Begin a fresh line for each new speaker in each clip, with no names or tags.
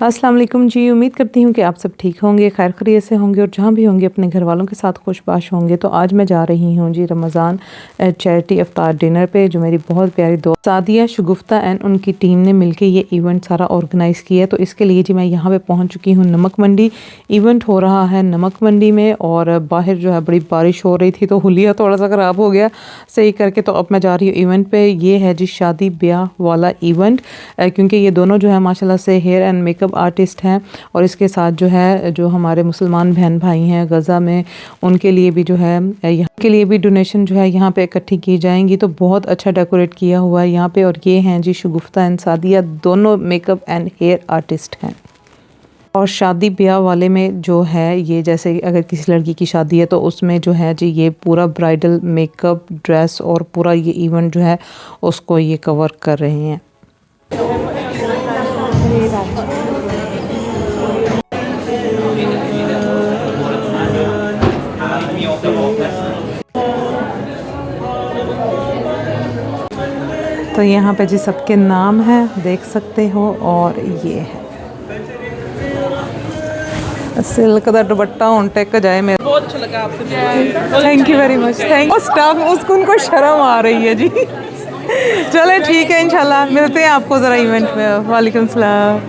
अस्सलाम वालेकुम जी। उम्मीद करती हूँ कि आप सब ठीक होंगे, खैर खैरियत से होंगे और जहाँ भी होंगे अपने घर वालों के साथ खुशबाश होंगे। तो आज मैं जा रही हूँ जी रमज़ान चैरिटी इफ्तार डिनर पे, जो मेरी बहुत प्यारी दोस्त सादिया शगुफ्ता एंड उनकी टीम ने मिलके ये इवेंट सारा ऑर्गेनाइज़ किया है। तो इसके लिए जी मैं यहाँ पे पहुँच चुकी हूँ। नमक मंडी इवेंट हो रहा है नमक मंडी में, और बाहर जो है बड़ी बारिश हो रही थी तो हुलिया थोड़ा सा ख़राब हो गया सही करके। तो अब मैं जा रही हूँ इवेंट पे। ये है जी शादी ब्याह वाला इवेंट, क्योंकि ये दोनों जो है माशाल्लाह से हेयर एंड मेकअप आर्टिस्ट हैं, और इसके साथ जो है जो हमारे मुसलमान बहन भाई हैं गज़ा में, उनके लिए भी जो है यहाँ के लिए भी डोनेशन जो है यहाँ पे इकट्ठी की जाएंगी। तो बहुत अच्छा डेकोरेट किया हुआ है यहाँ पे। और ये हैं जी शगुफ्ता एंड सादिया, दोनों मेकअप एंड हेयर आर्टिस्ट हैं। और शादी ब्याह वाले में जो है ये, जैसे अगर किसी लड़की की शादी है तो उसमें जो है जी ये पूरा ब्राइडल मेकअप ड्रेस और पूरा ये इवेंट जो है उसको ये कवर कर रहे हैं। तो यहाँ पे जी सबके नाम हैं, देख सकते हो। और ये है सिल्क का दुपट्टा ऑन टेक जाए मेरे,
बहुत अच्छा लगा आपसे।
Thank you very much. Thank you. Staff उसको उनको शर्म आ रही है जी। चले ठीक है, इंशाल्लाह मिलते हैं आपको ज़रा इवेंट में। वालेकुम सलाम।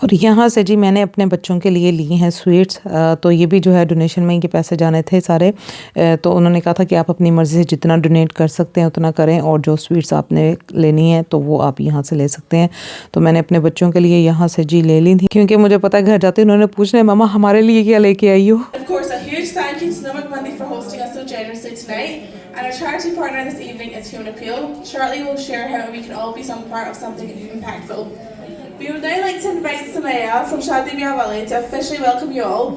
और यहाँ से जी मैंने अपने बच्चों के लिए लिए हैं स्वीट्स। तो ये भी जो है डोनेशन में इनके पैसे जाने थे सारे। तो उन्होंने कहा था कि आप अपनी मर्ज़ी से जितना डोनेट कर सकते हैं उतना करें, और जो स्वीट्स आपने लेनी है तो वो आप यहाँ से ले सकते हैं। तो मैंने अपने बच्चों के लिए यहाँ से जी ले ली थी, क्योंकि मुझे पता है घर जाते उन्होंने पूछना है मामा हमारे लिए क्या लेके आई हो।
And our charity partner this evening is Human Appeal. Shortly we'll share how we can all be some part of something impactful. We would now like to invite Samaya from Shadi Bia Valley to officially welcome you all.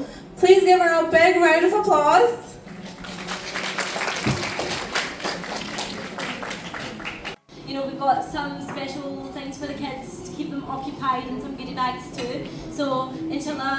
Please give her a big round of applause.
You know, we've got some special things for the kids to keep them occupied and some goodie bags too. So, inshallah.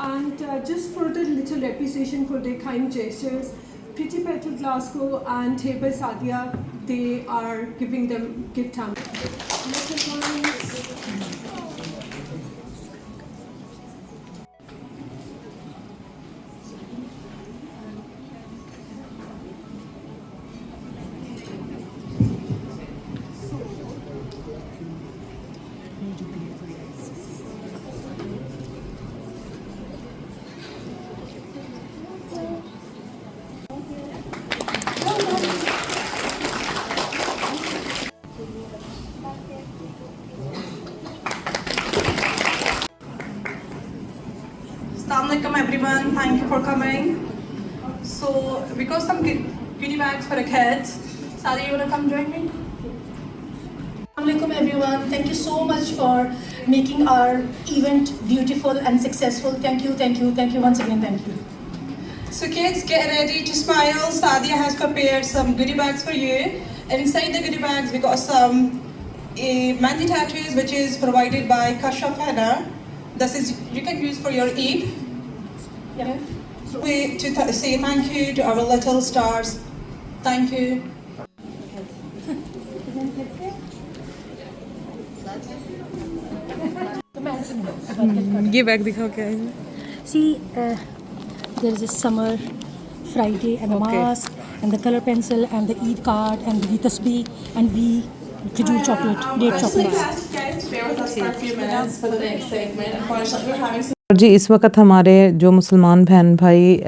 And just for the little appreciation for their kind gestures, Pretty Petal Glasgow and Table Sadia, they are giving them gift hampers.
Assalamualaikum everyone, thank you for coming. So we got some goodie bags for the kids. Sadi, you wanna come join me?
Assalamualaikum everyone, thank you so much for making our event beautiful and successful. Thank you, thank you, thank you once again, thank you.
So kids, get ready to smile. Sadia has prepared some goodie bags for you. And inside the goodie bags we got some mehndi tattoos, which is provided by Kashraf Henna. This is you can use for your Eid.
Yeah.
To say thank you to our little stars. Thank you.
ये bag दिखाओ क्या है।
See, there is a summer Friday and a mask and the color pencil and the Eid card and the tasbih and Kajur chocolate, date chocolate.
और जी इस वक्त हमारे जो मुसलमान बहन भाई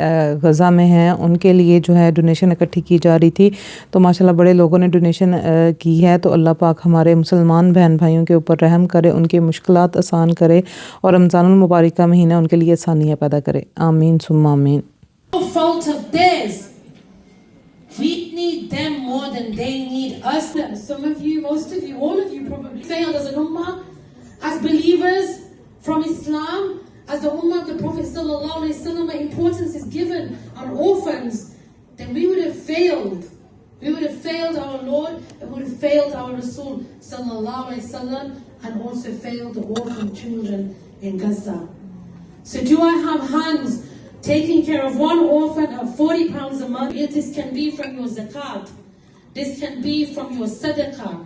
गज़ा में हैं उनके लिए जो है डोनेशन इकट्ठी की जा रही थी। तो माशाल्लाह बड़े लोगों ने डोनेशन की है। तो अल्लाह पाक हमारे मुसलमान बहन भाइयों के ऊपर रहम करे, उनकी मुश्किलात आसान करे और रमज़ानुल मुबारक का महीना उनके लिए आसानियाँ पैदा करे। आमीन सुम्मा आमीन।
We need them more than they need us. Some of you, most of you, all of you probably failed as an ummah, as believers from Islam, as the ummah of the Prophet sallallahu alaihi wasallam. Importance is given on orphans. Then we would have failed. We would have failed our Lord. We would have failed our Rasul sallallahu alaihi wasallam. and also failed orphan children in Gaza. So do I have hands taking care of one orphan at £40 a month? This can be from your zakat. This can be from your sadaqah.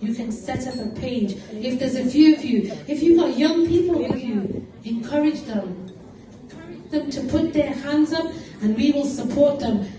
You can set up a page. If there's a few of you, if you've got young people with you, encourage them. Encourage them to put their hands up and we will support them.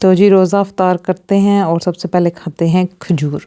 तो जी रोज़ा अफ्तार करते हैं और सबसे पहले खाते हैं खजूर।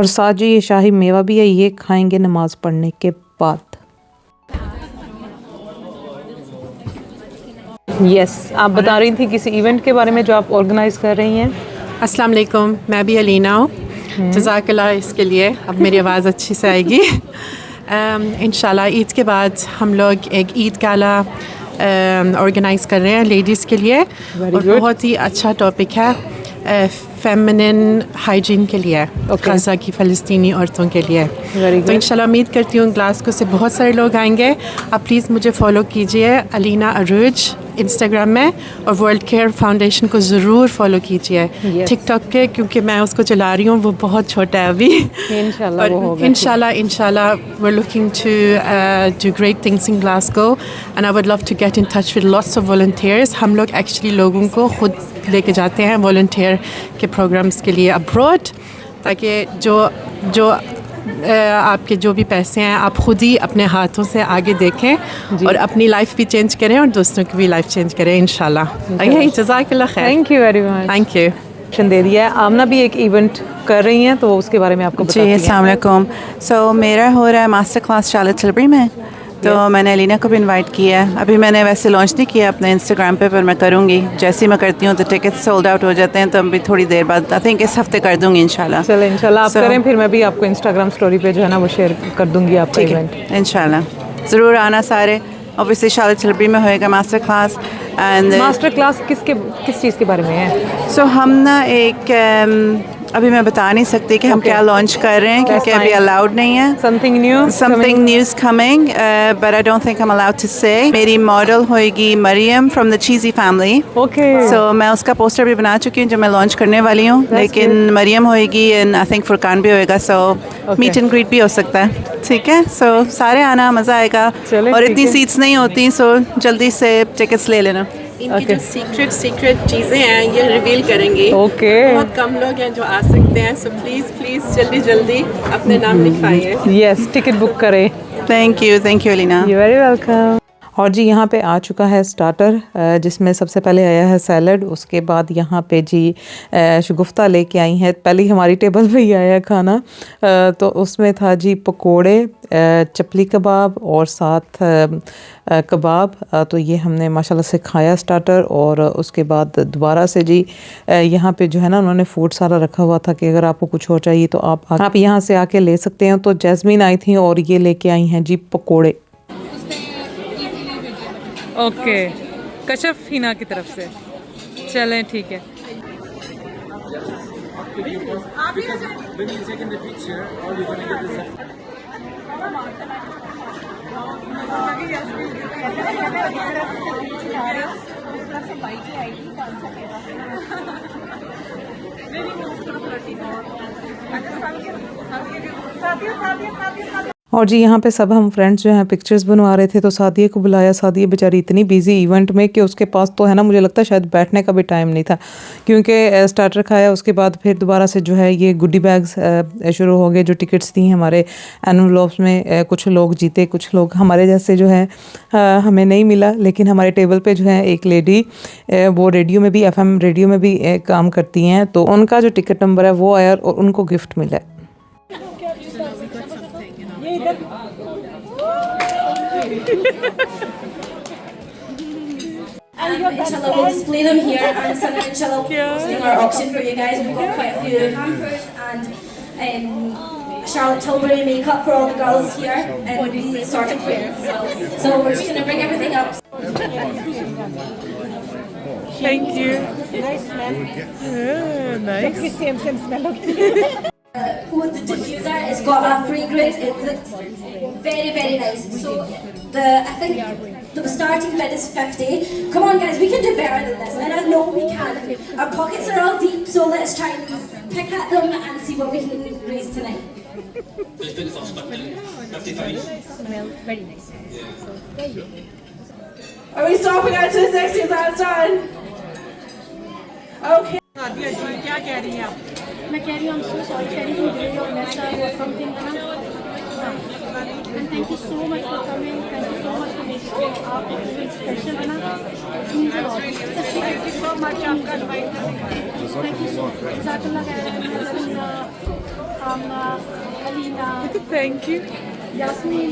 और साथ जी ये शाही मेवा भी है, ये खाएंगे नमाज पढ़ने के बाद। यस, आप बता रही थी किसी इवेंट के बारे में जो आप ऑर्गेनाइज कर रही हैं।
अस्सलाम वालेकुम, मैं भी अलीना हूँ। जज़ाकल्लाह इसके लिए। अब मेरी आवाज़ अच्छी से आएगी। इंशाल्लाह ईद के बाद हम लोग एक ईद गाला ऑर्गेनाइज़ कर रहे हैं लेडीज़ के लिए और बहुत ही अच्छा टॉपिक है फेमिनिन हाइजीन के लिए, गज़ा की फ़लस्तीनी औरतों के लिए। तो इंशाल्लाह उम्मीद करती हूँ ग्लासगो से बहुत सारे लोग आएंगे। आप प्लीज़ मुझे फ़ॉलो कीजिए अलीना अरूज इंस्टाग्राम में और वर्ल्ड केयर फाउंडेशन को ज़रूर फॉलो कीजिए टिकटॉक के, क्योंकि मैं उसको चला रही हूँ, वो बहुत छोटा है अभी। इंशाल्लाह we're looking to do great things in Glasgow and I would love to get in touch with lots of volunteers. हम लोग एक्चुअली लोगों को खुद लेके जाते हैं वॉलंटियर के प्रोग्राम्स के लिए अब्रॉड, ताकि जो आपके जो भी पैसे हैं आप खुद ही अपने हाथों से आगे देखें और अपनी लाइफ भी चेंज करें और दूसरों की भी लाइफ चेंज करें इंशाल्लाह। जज़ाकल्लाह खैर।
Thank you very much.
Thank you.
दे दिया है। आमना भी एक इवेंट कर रही हैं तो उसके बारे में आपको बताती हैं।
जी अस्सलाम वालेकुम। सो मेरा हो रहा है मास्टर क्लास शार्लेट tilbury में, तो मैंने अलीना को भी इनवाइट किया है। अभी मैंने वैसे लॉन्च नहीं किया अपने इंस्टाग्राम पे, पर मैं करूँगी। जैसे ही मैं करती हूँ तो टिकट सोल्ड आउट हो जाते हैं, तो अभी थोड़ी देर बाद आई थिंक इस हफ्ते कर दूँगी इंशाल्लाह।
चलो इंशाल्लाह आप करें, फिर मैं भी आपको इंस्टाग्राम स्टोरी पे जो है ना वो शेयर कर दूँगी आपका इवेंट।
इंशाल्लाह ज़रूर आना सारे। ऑब्वियसली शार्लेट tilbury में होएगा master class. And
master class किस चीज़ के बारे में है?
सो हम ना एक अभी मैं बता नहीं सकती कि हम क्या लॉन्च कर रहे हैं, क्योंकि अभी अलाउड नहीं है।
Something
news coming, but I don't think I am allowed to say. मेरी मॉडल होएगी Maryam from the cheesy family.
Okay.
So मैं उसका पोस्टर भी बना चुकी हूँ जो मैं लॉन्च करने वाली हूँ, लेकिन मरियम होएगी एंड आई थिंक फुरकान भी होएगा। सो मीट एंड ग्रीट भी हो सकता है। ठीक है, सो सारे आना, मज़ा आएगा। और इतनी सीट्स नहीं होती, सो जल्दी से टिकट्स ले लेना। इनकी जो सीक्रेट चीज़ें हैं ये रिवील करेंगी। बहुत कम लोग हैं जो आ सकते हैं, सो प्लीज़ जल्दी अपने नाम लिखवाइए।
यस, टिकट बुक करें।
Thank you Alina.
You very welcome. और जी यहाँ पे आ चुका है स्टार्टर, जिसमें सबसे पहले आया है सैलड। उसके बाद यहाँ पे जी शगुफ्ता लेके आई हैं। पहले ही हमारी टेबल पे ही आया खाना, तो उसमें था जी पकोड़े, चपली कबाब और साथ कबाब। तो ये हमने माशाल्लाह से खाया स्टार्टर। और उसके बाद दोबारा से जी यहाँ पे जो है ना उन्होंने फूड सारा रखा हुआ था कि अगर आपको कुछ और चाहिए तो आप यहाँ से आके ले सकते हैं। तो जैस्मीन आई थी और ये लेके आई हैं जी पकोड़े। ओके, कशफ हिना की तरफ से। चलें ठीक है। और जी यहाँ पे सब हम फ्रेंड्स जो हैं पिक्चर्स बनवा रहे थे, तो सादिया को बुलाया। सादिया बेचारी इतनी बिजी इवेंट में कि उसके पास तो है ना मुझे लगता है शायद बैठने का भी टाइम नहीं था, क्योंकि स्टार्टर खाया उसके बाद फिर दोबारा से जो है ये गुड्डी बैग्स शुरू हो गए। जो टिकट्स थी हमारे एनवलप्स में, कुछ लोग जीते, कुछ लोग हमारे जैसे जो है हमें नहीं मिला। लेकिन हमारे टेबल पर जो है एक लेडी वो रेडियो में भी FM रेडियो में भी काम करती हैं, तो उनका जो टिकट नंबर है वो आया और उनको गिफ्ट मिला।
Inshallah, we'll display them here, and Sana, inshallah, hosting our auction for you guys. We've got quite a few hampers and Charlotte Tilbury makeup for all the girls here, and we'll be sorted for you as well. So we're just going to bring everything up.
Thank you.
Nice smell.
Nice.
Same smell. With the diffuser, it's got a fragrance. It looks very, very nice. So I think the starting bid is 50. Come on, guys, we can do better than this, and I know we can. Our pockets are all deep, so let's try and pick at them and see what we can raise tonight.
This bid is also 50,000.
Smell very nice.
Are we stopping at 260? Is that done? Okay.
क्या कह रही हैं आप? मैं कह रही हूँ I'm so sorry for anything delay or mess up or something. And thank you so much for coming. Thank you so much for making it up. It's really special, है ना? It means a lot. Thank you so much. Thank you so much. Jazakallah khairan. Nazrina, Amna, Alina.
Thank you.
Yasmin.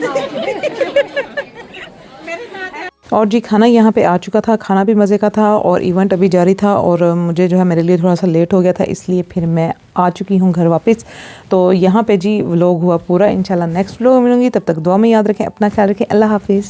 और जी खाना यहाँ पे आ चुका था, खाना भी मज़े का था और इवेंट अभी जारी था और मुझे जो है मेरे लिए थोड़ा सा लेट हो गया था, इसलिए फिर मैं आ चुकी हूँ घर वापस। तो यहाँ पे जी व्लॉग हुआ पूरा। इंशाल्लाह नेक्स्ट व्लॉग मिलूँगी, तब तक दुआ में याद रखें, अपना ख्याल रखें। अल्लाह हाफिज़।